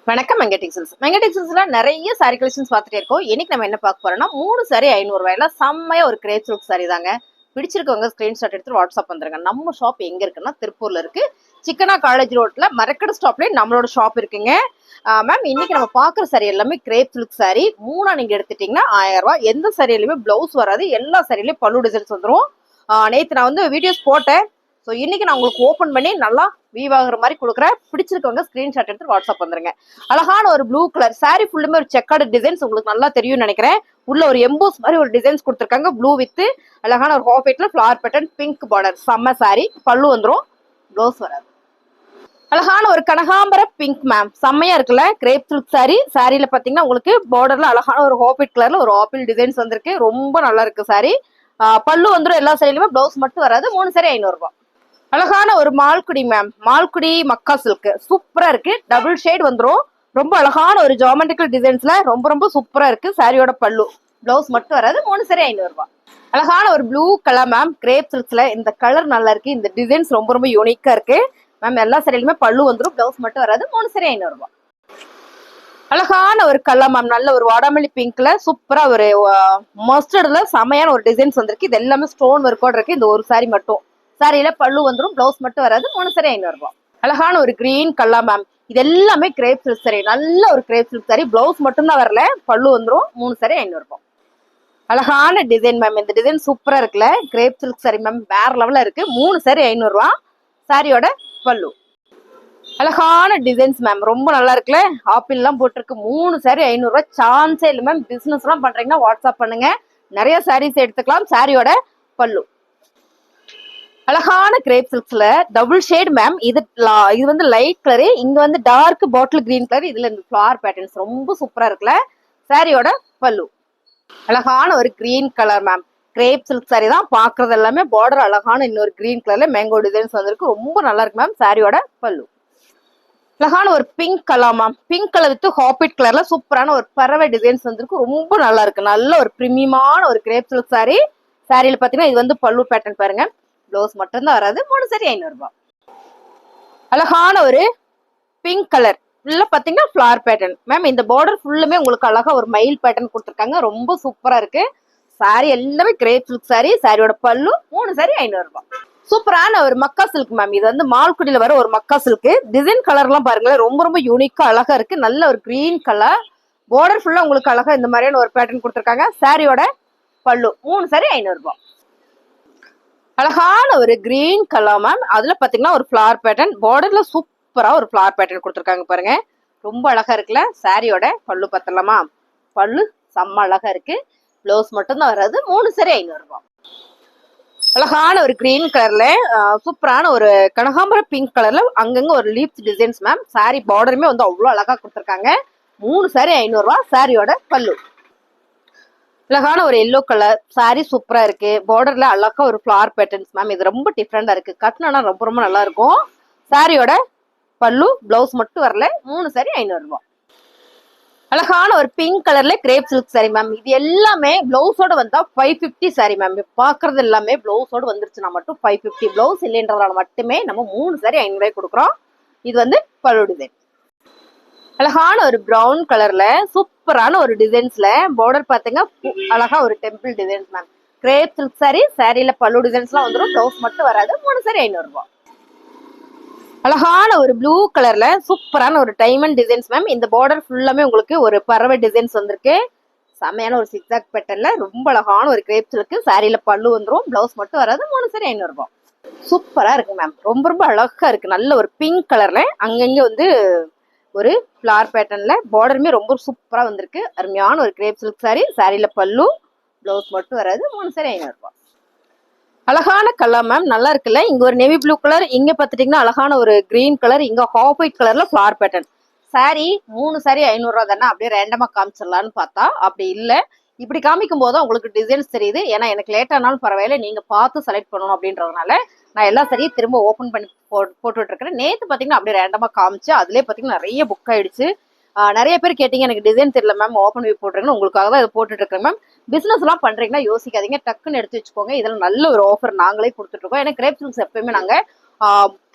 வணக்கம் மெங்கடெக்ஸல்ஸ்ல நிறைய sorry collections பார்த்துட்டே இருக்கோம். இன்னைக்கு நம்ம என்ன பார்க்க போறோம்னா 3 சாரி 500 ரூபாயில செம்மையா ஒரு கிரேப் சில்க் சாரி தாங்க. பிடிச்சிருக்கவங்க ஸ்கிரீன்ஷாட் எடுத்து வாட்ஸ்அப் வந்துருங்க. நம்ம ஷாப் எங்க இருக்குன்னா திருப்பூர்ல இருக்கு. சிக்கனா காலேஜ் ரோட்ல மரக்கடை ஸ்டாப்லயே நம்மளோட ஷாப் இருக்குங்க. மேம் இன்னைக்கு நம்ம பாக்குற சாரி எல்லாமே கிரேப் சில்க் சாரி. மூணா நீங்க எடுத்துட்டீங்கன்னா 1000 ரூபாய். எந்த சாரியிலுமே பிளவுஸ் வராது. எல்லா சாரியிலயும் பல்லு டிசைன்ஸ் வந்துடும். நேத்து நான் வந்து வீடியோஸ் போட்டேன். ஸோ இன்னைக்கு நான் உங்களுக்கு ஓப்பன் பண்ணி நல்லா வீவ் ஆகுற மாதிரி கொடுக்குறேன். பிடிச்சிருக்கவங்க ஸ்கிரீன்ஷாட் எடுத்து வாட்ஸ்அப் வந்துருங்க. அழகான ஒரு ப்ளூ கலர் சாரி ஃபுல்லுமே ஒரு செக்கார்டு டிசைன்ஸ் உங்களுக்கு நல்லா தெரியும்னு நினைக்கிறேன். உள்ள ஒரு எம்போஸ் மாதிரி ஒரு டிசைன்ஸ் கொடுத்துருக்காங்க. ப்ளூ வித் அழகான ஒரு ஹாஃப் ஒயிட்ல ஃபிளவர் பேட்டர்ன் பிங்க் பார்டர் செம்ம சாரி. பல்லு வந்துடும், ப்ளவுஸ் வராது. அழகான ஒரு கனகாம்பர பிங்க் மேம் செம்மையா இருக்குல்ல கிரேப் சில்க் சாரி. சாரியில பாத்தீங்கன்னா உங்களுக்கு பார்டர்ல அழகான ஒரு ஹாஃப் ஒயிட் கலர்ல ஒரு ஆப்பிள் டிசைன்ஸ் வந்திருக்கு. ரொம்ப நல்லா இருக்கு சாரி. பல்லு வந்துடும் எல்லா சாரியிலுமே, பிளவுஸ் மட்டும் வராது. 3 சாரி 500 ரூபாய். அழகான ஒரு மால்குடி மேம், மால்குடி மக்கா சில்க் சூப்பரா இருக்கு. டபுள் ஷேட் வந்துடும். ரொம்ப அழகான ஒரு ஜாமெட்ரிக்கல் டிசைன்ஸ்ல ரொம்ப ரொம்ப சூப்பரா இருக்கு. சாரியோட பல்லு, பிளவுஸ் மட்டும் வராது. 3 சாரி 500 ரூபாய். அழகான ஒரு ப்ளூ கலர் மேம் கிரேப் சில்க்ஸ்ல. இந்த கலர் நல்லா இருக்கு. இந்த டிசைன்ஸ் ரொம்ப ரொம்ப யூனிக்கா இருக்கு மேம். எல்லா சாரியிலுமே பல்லு வந்துடும், பிளவுஸ் மட்டும் வராது. 3 சாரி 500 ரூபாய். அழகான ஒரு கலர் மேம், நல்ல ஒரு வாடாமல்லி பிங்க்ல சூப்பரா ஒரு மஸ்டர்ட்ல செமையான ஒரு டிசைன்ஸ் வந்திருக்கு. இது எல்லாமே ஸ்டோன் ஒர்க்கோட இருக்கு. இந்த ஒரு சாரி மட்டும். சாரியில பல்லு வந்துடும், பிளவுஸ் மட்டும் வராது. 3 சாரி 500 ரூபாய். அழகான ஒரு கிரீன் கலர் மேம். இது எல்லாமே கிரேப் சில்க் சாரி. நல்ல ஒரு கிரேப் சில்க் சாரி. பிளவுஸ் மட்டும் தான் வரல, பல்லு வந்துடும். 3 சாரி 500 ரூபாய். அழகான டிசைன் மேம். இந்த டிசைன் சூப்பரா இருக்குல்ல கிரேப் சில்க் சாரி மேம். வேற லெவல்ல இருக்கு. 3 சாரி 500 ரூபாய். சாரியோட பல்லு. அழகான டிசைன்ஸ் மேம், ரொம்ப நல்லா இருக்குல்ல. ஆப்பிள் எல்லாம் போட்டிருக்கு. 3 சாரி 500 ரூபாய். சான்ஸே இல்லை மேம். பிசினஸ் எல்லாம் பண்றீங்கன்னா வாட்ஸ்அப் பண்ணுங்க. நிறைய சாரீஸ் எடுத்துக்கலாம். சாரியோட பல்லு. அழகான கிரேப் சில்க்ஸ்ல டபுள் ஷேட் மேம். இது வந்து லைட் கலரு, இங்க வந்து டார்க் பாட்டில் கிரீன் கலர். இதுல இந்த ஃபிளவர் பேட்டர்ன்ஸ் ரொம்ப சூப்பரா இருக்குல்ல. சாரியோட பல்லு. அழகான ஒரு green colour ma'am. Crepe silk sorry தான் பாக்குறது எல்லாமே. பார்டர் அழகான இன்னொரு கிரீன் கலர்ல மேங்கோ டிசைன்ஸ் வந்திருக்கு. ரொம்ப நல்லா இருக்கு மேம். சாரியோட பல்லு. அழகான ஒரு pink colour ma'am. Pink colour with ஹாப்பிட் கலர்ல சூப்பரான ஒரு பறவை டிசைன்ஸ் வந்திருக்கு. ரொம்ப நல்லா இருக்கு. நல்ல ஒரு பிரீமியமான ஒரு கிரேப் சில்க் சாரி. சாரியில பாத்தீங்கன்னா இது வந்து பல்லு பேட்டர்ன் பாருங்க. பிளவுஸ் மட்டும் தான் வராது. 3 சாரி 500 ரூபாய். அழகான ஒரு பிங்க் கலர் உள்ள பாத்தீங்கன்னா ஃபிளவர் பேட்டர்ன் மேம். இந்த பார்டர் ஃபுல்லுமே உங்களுக்கு அழகா ஒரு மயில் பேட்டர்ன் கொடுத்துருக்காங்க. ரொம்ப சூப்பரா இருக்கு. சாரி எல்லாமே கிரேப் சில்க் சாரி. சாரியோட பல்லு. 3 சாரி 500 ரூபாய். சூப்பரான ஒரு மக்கா சில்க் மேம். இது வந்து மால்குடியில வர ஒரு மக்கா சில்க். டிசைன் கலர் எல்லாம் பாருங்களேன், ரொம்ப ரொம்ப யூனிக்கா அழகா இருக்கு. நல்ல ஒரு கிரீன் கலர். பார்டர் ஃபுல்லா உங்களுக்கு அழகா இந்த மாதிரியான ஒரு பேட்டர்ன் கொடுத்துருக்காங்க. சாரியோட பல்லு. 3 சாரி 500 ரூபாய். அழகான ஒரு கிரீன் கலர் மேம். அதுல பாத்தீங்கன்னா ஒரு ஃபிளவர் பேட்டர்ன். பார்டர்ல சூப்பரா ஒரு ஃபிளவர் பேட்டர்ன் கொடுத்துருக்காங்க பாருங்க. ரொம்ப அழகா இருக்குல்ல. சாரியோட பல்லு பார்த்தலாமா? பல்லு செம்ம அழகா இருக்கு. பிளவுஸ் மட்டும் தான் வராது. 3 சாரி 500 ரூபாய். அழகான ஒரு கிரீன் கலர்ல சூப்பரான ஒரு கனகாம்பர பிங்க் கலர்ல அங்கங்க ஒரு லீப்ஸ் டிசைன்ஸ் மேம். சாரி பார்டருமே வந்து அவ்வளவு அழகா கொடுத்துருக்காங்க. 3 சாரி 500 ரூபாய். சாரியோட பல்லு. அழகான ஒரு எல்லோ கலர் சாரி சூப்பரா இருக்கு. பார்டர்ல அழகா ஒரு ஃபிளவர் பேட்டர்ன்ஸ் மேம். இது ரொம்ப டிஃப்ரெண்டா இருக்கு. கட்டினா ரொம்ப ரொம்ப நல்லா இருக்கும். சாரியோட பல்லு, பிளவுஸ் மட்டும் வரல. 3 சாரி 500 ரூபாய். அழகான ஒரு பிங்க் கலர்ல கிரேப் சில்க் சாரி மேம். இது எல்லாமே பிளவுஸோட வந்தா 550 சாரி மேம். பாக்குறது எல்லாமே பிளவுஸோட வந்துருச்சுன்னா மட்டும் 550. பிளவுஸ் இல்லைன்றதால மட்டுமே நம்ம 3 சாரி 500 ரூபாய் கொடுக்குறோம். இது வந்து பல்லு டிசைன். அழகான ஒரு பிரவுன் கலர்ல சூப்பரான ஒரு டிசைன்ஸ்ல பார்டர் பாத்தீங்க அழகா ஒரு temple designs ma'am. Crepe silk sari. சாரியில பல்லு டிசைன்ஸ் எல்லாம் வந்துடும், பிளவுஸ் மட்டும் வராது. 3 சாரி 500 ரூபாய். அழகான ஒரு ப்ளூ கலர்ல சூப்பரான ஒரு டைமண்ட் டிசைன்ஸ் மேம். இந்த பார்டர் ஃபுல்லாமே உங்களுக்கு ஒரு பறவை டிசைன்ஸ் வந்திருக்கு. செமையான ஒரு சிக்ஸாக் பேட்டர்ன்ல ரொம்ப அழகான ஒரு கிரேப் சில்க். சாரியில பல்லு வந்துடும், பிளவுஸ் மட்டும் வராது. 3 சாரி 500 ரூபாய். சூப்பரா இருக்கு மேம். ரொம்ப ரொம்ப அழகா இருக்கு. நல்ல ஒரு பிங்க் கலர்ல அங்கங்க வந்து ஒரு ஃபிளவர் பேட்டர்ன்ல பார்டருமே ரொம்ப சூப்பரா வந்திருக்கு. அருமையான ஒரு கிரேப் சில்க் சாரி. சாரியில பல்லு, பிளவுஸ் மட்டும் வராது. 3 சாரி 500 ரூபாய். அழகான கலர் மேம். நல்லா இருக்குல்ல. இங்க ஒரு நேவி ப்ளூ கலர், இங்க பாத்துட்டீங்கன்னா அழகான ஒரு கிரீன் கலர், இங்க ஹாஃப் ஒயிட் கலர்ல ஃபிளவர் பேட்டர்ன். சாரி 3 சாரி 500 ரூபாய் தானே, அப்படியே ரேண்டமா காமிச்சிடலான்னு பார்த்தா அப்படி இல்ல. இப்படி காமிக்கும் போது உங்களுக்கு டிசைன்ஸ் தெரியுது. ஏன்னா எனக்கு லேட் ஆனாலும் பரவாயில்ல, நீங்க பார்த்து செலக்ட் பண்ணணும் அப்படின்றதுனால நான் எல்லா சரியும் திரும்ப ஓபன் பண்ணி போட்டுட்டு இருக்கிறேன். நேத்து பாத்தீங்கன்னா அப்படியே ரேண்டமா காமிச்சு அதுலயே பாத்தீங்கன்னா நிறைய புக் ஆயிடுச்சு. நிறைய பேர் கேட்டீங்க எனக்கு டிசைன் தெரியல மேம், ஓப்பன் வியூ போட்டுருங்க. உங்களுக்காக தான் இதை போட்டுட்டு இருக்கேன் மேம். பிசினஸ் எல்லாம் பண்றீங்கன்னா யோசிக்காதீங்க, டக்குன்னு எடுத்து வச்சுக்கோங்க. இதுல நல்ல ஒரு ஆஃபர் நாங்களே கொடுத்துட்டு இருக்கோம். ஏன்னா கிரேப் சில்க்ஸ் எப்பயுமே நாங்க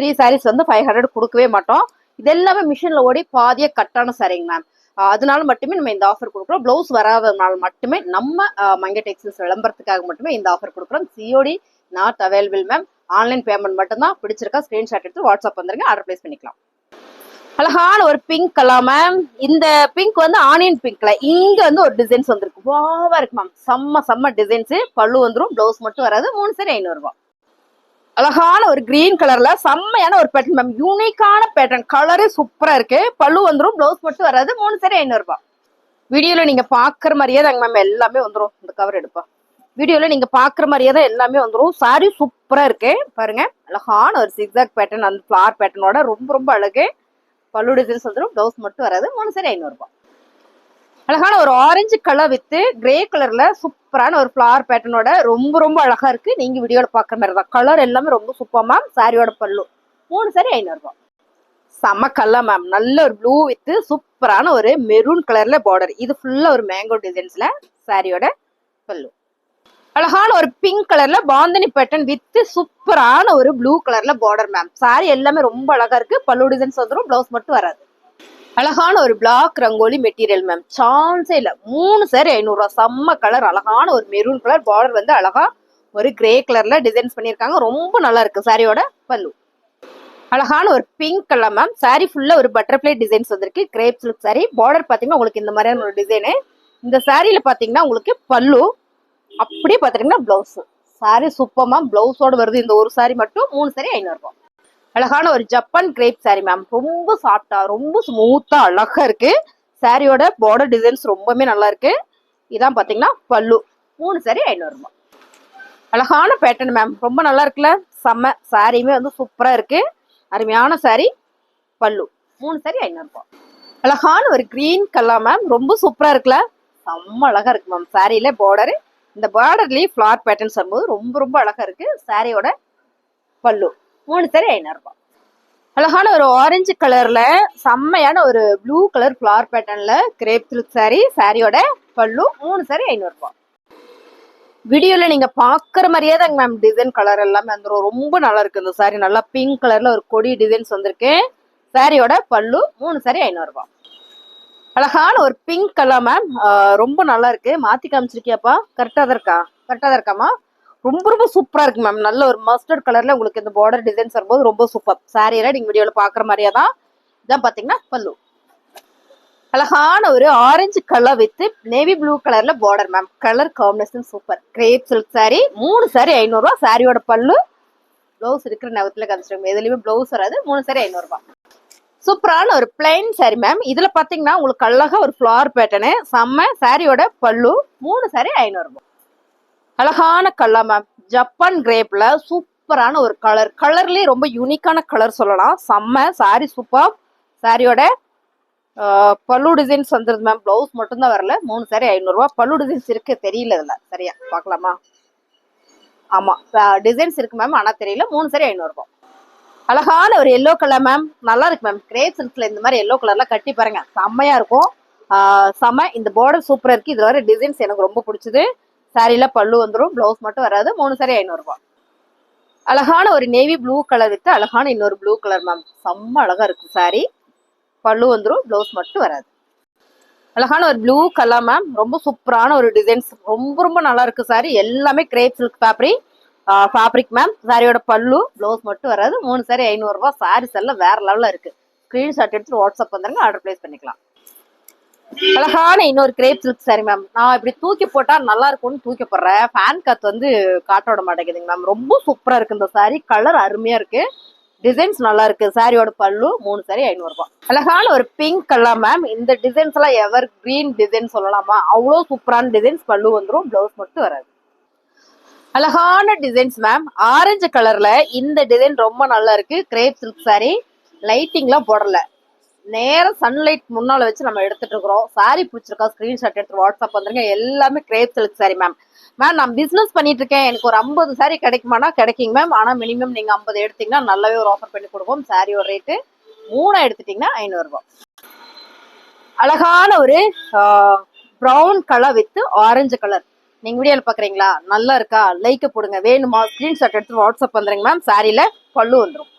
3 சாரீஸ் வந்து 500 கொடுக்கவே மாட்டோம். இது எல்லாமே மிஷின்ல ஓடி பாதியா கட்டான சாரிங்க மேம். அதனால மட்டுமே நம்ம இந்த ஆஃபர் கொடுக்குறோம். பிளவுஸ் வராதனால மட்டுமே நம்ம மங்கை டெக்ஸ்டைல்ஸ் விளம்பரத்துக்காக மட்டுமே இந்த ஆஃபர் கொடுக்குறோம். COD not available ma'am. Online payment மட்டும்தான். பிடிச்சிருக்கா ஸ்கிரீன்ஷாட் எடுத்து வாட்ஸ்அப் வந்துருங்க, ஆர்டர் பிளேஸ் பண்ணிக்கலாம். அழகான ஒரு பிங்க் கலர் மேம். இந்த பிங்க் வந்து ஆனியன் பிங்க்ல இங்க வந்து ஒரு டிசைன்ஸ் வந்திருக்கு. வாவா இருக்கு மேம். செம்ம டிசைன்ஸ். பல்லு வந்துரும், பிளவுஸ் மட்டும் வராது. 3 சாரி 500 ரூபாய். அழகான ஒரு கிரீன் கலர்ல செம்மையான ஒரு பேட்டர்ன் மேம். யூனிக்கான பேட்டர்ன், கலரே சூப்பரா இருக்கு. பல்லு வந்துரும், பிளவுஸ் மட்டும் வராது. 3 சாரி 500 ரூபாய். வீடியோல நீங்க பாக்குற மாதிரியே தாங்க மேம் எல்லாமே வந்துரும். இந்த கவர் எடுப்பா. வீடியோல நீங்க பாக்குற மாதிரியே தான் எல்லாமே வந்துரும். சாரி சூப்பரா இருக்கு பாருங்க. அழகான ஒரு சிக்ஸாக் பேட்டர்ன், அந்த ஃபிளார் பேட்டர்னோட ரொம்ப அழகு. பல்லு டிசைன்ஸ் வந்துடும், பிளவுஸ் மட்டும் வராது. 3 சாரி 500 ரூபாய். அழகான ஒரு ஆரஞ்சு கலர் வித் கிரே கலர்ல சூப்பரான ஒரு ஃபிளார் பேட்டர்னோட ரொம்ப அழகா இருக்கு. நீங்க வீடியோல பாக்குற மாதிரி தான். கலர் எல்லாமே ரொம்ப சூப்பர் மேம். சாரியோட பல்லு 3 சாரி 500 ரூபாய். செம்ம கலர் மேம். நல்ல ஒரு ப்ளூ வித் சூப்பரான ஒரு மெரூன் கலர்ல பார்டர். இது ஃபுல்லா ஒரு மேங்கோ டிசைன்ஸ்ல சாரியோட பல்லு. அழகான ஒரு பிங்க் கலர்ல பாந்தனி பேட்டர்ன் வித் சூப்பரான ஒரு ப்ளூ கலர்ல பார்டர் மேம். சாரி எல்லாமே ரொம்ப அழகா இருக்கு. பல்லு டிசைன்ஸ் வந்துடும், பிளவுஸ் மட்டும் வராது. அழகான ஒரு பிளாக் ரங்கோலி மெட்டீரியல் மேம். சான்ஸே இல்ல. 3 சாரி 500 ரூபாய். செம்ம கலர். அழகான ஒரு மெரூன் கலர் பார்டர் வந்து அழகா ஒரு கிரே கலர்ல டிசைன்ஸ் பண்ணிருக்காங்க. ரொம்ப நல்லா இருக்கு சாரியோட பல்லு. அழகான ஒரு பிங்க் கலர் மேம். சாரி ஃபுல்லா ஒரு பட்டர்ஃபிளை டிசைன்ஸ் வந்திருக்கு. Grape silk sorry. பார்டர் பாத்தீங்கன்னா உங்களுக்கு இந்த மாதிரியான ஒரு டிசைனு. இந்த சாரியில பாத்தீங்கன்னா உங்களுக்கு பல்லு, அப்படியே பாத்தீங்கன்னா பிளவுஸ். Sari super ma'am. பிளவுஸோட வருது இந்த ஒரு சாரி மட்டும். 3 சாரி 500 ரூபாய். அழகான ஒரு ஜப்பான் கிரேப் சாரி மேம். ரொம்ப சாஃப்டா, ரொம்ப ஸ்மூத்தா அழகா இருக்கு. சாரியோட பார்டர் டிசைன்ஸ் ரொம்பவே நல்லா இருக்கு. இதான் பாத்தீங்கன்னா பல்லு. 3 சாரி 500 ரூபாய். அழகான பேட்டர்ன் மேம். ரொம்ப நல்லா இருக்குல்ல. செம்ம. சாரியுமே வந்து சூப்பரா இருக்கு. அருமையான சாரி. பல்லு 3 சாரி 500 ரூபாய். அழகான ஒரு கிரீன் கலர் மேம். ரொம்ப சூப்பரா இருக்குல்ல. செம்ம அழகா இருக்கு மேம். சாரியில பார்டர், இந்த பார்டர்லயே ஃபிளார் பேட்டர்ன்ஸ் வரும்போது ரொம்ப அழகா இருக்கு. சாரியோட பல்லு 3 சாரி 500 ரூபாய். அழகான ஒரு ஆரஞ்சு கலர்ல செம்மையான ஒரு ப்ளூ கலர் ஃபிளார் பேட்டர்ன்ல கிரேப் சில்க் சாரி. சாரியோட பல்லு 3 சாரி 500 ரூபாய். வீடியோல நீங்க பாக்குற மாதிரியே தாங்க மேம் டிசைன் கலர் எல்லாமே வந்துடும். ரொம்ப நல்லா இருக்கு இந்த சாரி. நல்லா பிங்க் கலர்ல ஒரு கொடி டிசைன்ஸ் வந்திருக்கு. சாரியோட பல்லு 3 சாரி 500 ரூபாய். அழகான ஒரு பிங்க் கலர் மேம். ரொம்ப நல்லா இருக்கு. மாத்தி காமிச்சிருக்கியாப்பா? கரெக்டா தான் இருக்காமா? ரொம்ப சூப்பரா இருக்கு மேம். நல்ல ஒரு மஸ்டர்ட் கலர்ல உங்களுக்கு இந்த பார்டர் டிசைன்ஸ் வரும்போது ரொம்ப சூப்பர். சாரியில நீங்க வீடியோல பாக்குற மாதிரியே தான். இதான் பாத்தீங்கன்னா பல்லு. அழகான ஒரு orange colour with navy blue கலர்ல border ma'am. Colour combination super. Crepe silk sari. 3 sari 500 ரூபாய். சாரியோட பல்லு, பிளவுஸ் இருக்கிற நேரத்துல காமிச்சிருக்கோம். எதுலயுமே பிளவுஸ் வராது. 3 சாரி 500 ரூபாய். சூப்பரான ஒரு பிளைன் சாரி மேம். இதுல பாத்தீங்கன்னா உங்களுக்கு அழகா ஒரு ஃபிளார் பேட்டர்னு. செம்ம. சாரியோட பல்லு 3 சாரி 500 ரூபாய். அழகான கலர் மேம். ஜப்பான் கிரேப்ல சூப்பரான ஒரு கலர். கலர்லயே ரொம்ப யூனிக்கான கலர் சொல்லலாம். செம்ம. Sorry super. சாரியோட பல்லு டிசைன்ஸ் வந்துருது மேம். பிளவுஸ் மட்டும் தான் வரல. 3 சாரி 500 ரூபாய். பல்லு டிசைன்ஸ் இருக்கு, தெரியல இதுல. சரியா பாக்கலாமா? ஆமா, டிசைன்ஸ் இருக்கு மேம், ஆனா தெரியல. 3 சாரி 500 ரூபாய். அழகான ஒரு எல்லோ கலர் மேம். நல்லா இருக்கு மேம். கிரேப் சில்க்ல இந்த மாதிரி எல்லோ கலர்லாம் கட்டி பாருங்க, செம்மையா இருக்கும். செம்ம. இந்த பார்டர் சூப்பரா இருக்கு. இதுல வர டிசைன்ஸ் எனக்கு ரொம்ப பிடிச்சது. சாரியில பல்லு வந்துடும், பிளவுஸ் மட்டும் வராது. 3 சாரி 500 ரூபாய். அழகான ஒரு நேவி ப்ளூ கலர் வித்து அழகான இன்னொரு ப்ளூ கலர் மேம். செம்ம அழகா இருக்கு சாரி. பல்லு வந்துடும், பிளவுஸ் மட்டும் வராது. அழகான ஒரு ப்ளூ கலர் மேம். ரொம்ப சூப்பரான ஒரு டிசைன்ஸ். ரொம்ப நல்லா இருக்கு சாரி. எல்லாமே கிரேப் சில்க் ஃபேப்ரிக் மேம். சாரியோட பல்லு, பிளவுஸ் மட்டும் வராது. 3 சாரி 500 ரூபாய். சாரீஸ் எல்லாம் வேற லெவல்ல இருக்கு. ஸ்கிரீன்ஷாட் எடுத்து வாட்ஸ்அப் வந்துருங்க, ஆர்டர் பிளேஸ் பண்ணிக்கலாம். அழகான இன்னொரு கிரேப் சில்க் சாரி மேம். நான் இப்படி தூக்கி போட்டா நல்லா இருக்கும்னு தூக்கி போடுறேன். ஃபேன் காத்து வந்து காட்ட விட மாட்டேங்குதுங்க மேம். ரொம்ப சூப்பரா இருக்கு இந்த சாரி. கலர் அருமையா இருக்கு. டிசைன்ஸ் நல்லா இருக்கு. சாரியோட பல்லு 3 சாரி 500 ரூபாய். அழகான ஒரு பிங்க் கலர் மேம். இந்த டிசைன்ஸ் எல்லாம் எவர் கிரீன் டிசைன் சொல்லலாமா? அவ்வளவு சூப்பரான டிசைன்ஸ். பல்லு வந்துடும், பிளவுஸ் மட்டும் வராது. அழகான டிசைன்ஸ் மேம். ஆரஞ்சு கலர்ல இந்த டிசைன் ரொம்ப நல்லா இருக்கு. Grape silk sorry. லைட்டிங்லாம் போடல, நேரம் சன்லைட் முன்னால வச்சு நம்ம எடுத்துட்டு இருக்கிறோம். சாரி பிடிச்சிருக்கா ஸ்கிரீன்ஷாட் எடுத்து வாட்ஸ்அப் வந்துருங்க. எல்லாமே grape silk sorry ma'am. Ma'am நான் பிசினஸ் பண்ணிட்டு இருக்கேன், எனக்கு ஒரு 50 சாரி கிடைக்குமானா கிடைக்குங்க மேம். ஆனா மினிமம் நீங்க 50 எடுத்தீங்கன்னா நல்லாவே ஒரு ஆஃபர் பண்ணி கொடுப்போம். சாரியோட ரேட்டு 3 எடுத்துட்டீங்கன்னா 500 ரூபாய். அழகான ஒரு brown colour with orange colour. நீங்க வீடியோல பாக்குறீங்களா? நல்லா இருக்கா? லைக் போடுங்க. வேணுமா ஸ்கிரீன்ஷாட் எடுத்து வாட்ஸ்அப் வந்துருங்க மேம். சாரியில பல்லு வந்துடும்.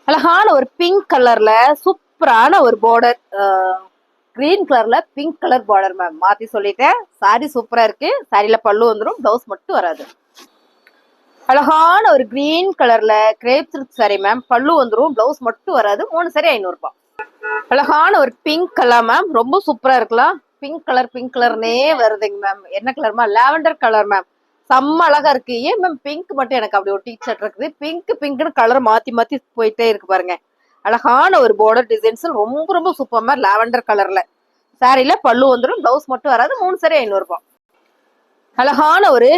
அழகான ஒரு பிங்க் கலர்ல சூப்பரான ஒரு பார்டர், கிரீன் கலர்ல பிங்க் கலர் பார்டர் மேம். மாத்தி சொல்லிட்டேன். சாரி சூப்பரா இருக்கு. சாரியில பல்லு வந்துடும், பிளவுஸ் மட்டும் வராது. அழகான ஒரு கிரீன் கலர்ல கிரேப் சில்க் சாரி மேம். பல்லு வந்துடும், பிளவுஸ் மட்டும் வராது. 3 சாரி 500 ரூபாய். அழகான ஒரு பிங்க் கலர் மேம். ரொம்ப சூப்பரா இருக்கலாம். பிங்க் கலர்னே வருதுங்க மேம். என்ன colour ma'am? Lavender colour ma'am. செம்ம அழகா இருக்கு. ஏன் மேம் பிங்க் மட்டும் எனக்கு அப்படி ஒரு டீச்சர்ட் இருக்குது. பிங்க்னு கலர் மாத்தி மாத்தி போயிட்டே இருக்கு பாருங்க. அழகான ஒரு பார்டர் டிசைன்ஸ் ரொம்ப ரொம்ப சூப்பர் மேம். லாவெண்டர் கலர்ல சாரியில பல்லு வந்துடும், பிளவுஸ் மட்டும் வராது. 3 சாரி 500 ரூபாய். அழகான ஒரு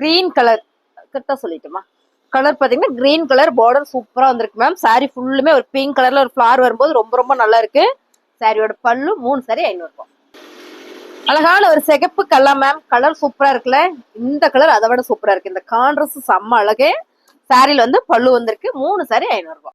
கிரீன் கலர் கரெக்டா சொல்லிட்டுமா, கலர் பாத்தீங்கன்னா கிரீன் கலர் பார்டர் சூப்பரா வந்திருக்கு மேம். சாரி ஃபுல்லுமே ஒரு பிங்க் கலர்ல ஒரு ஃபிளார் வரும்போது ரொம்ப ரொம்ப நல்லா இருக்கு. சாரியோட பல்லு 3 சாரி 500 ரூபாய். அழகான ஒரு சிகப்பு கலர் மேம். கலர் சூப்பரா இருக்குல்ல. இந்த கலர் அதை விட சூப்பரா இருக்கு. இந்த கான்ட்ராஸ்ட் செம்ம அழகே. சாரியில வந்து பல்லு வந்திருக்கு. 3 சாரி 500 ரூபாய்.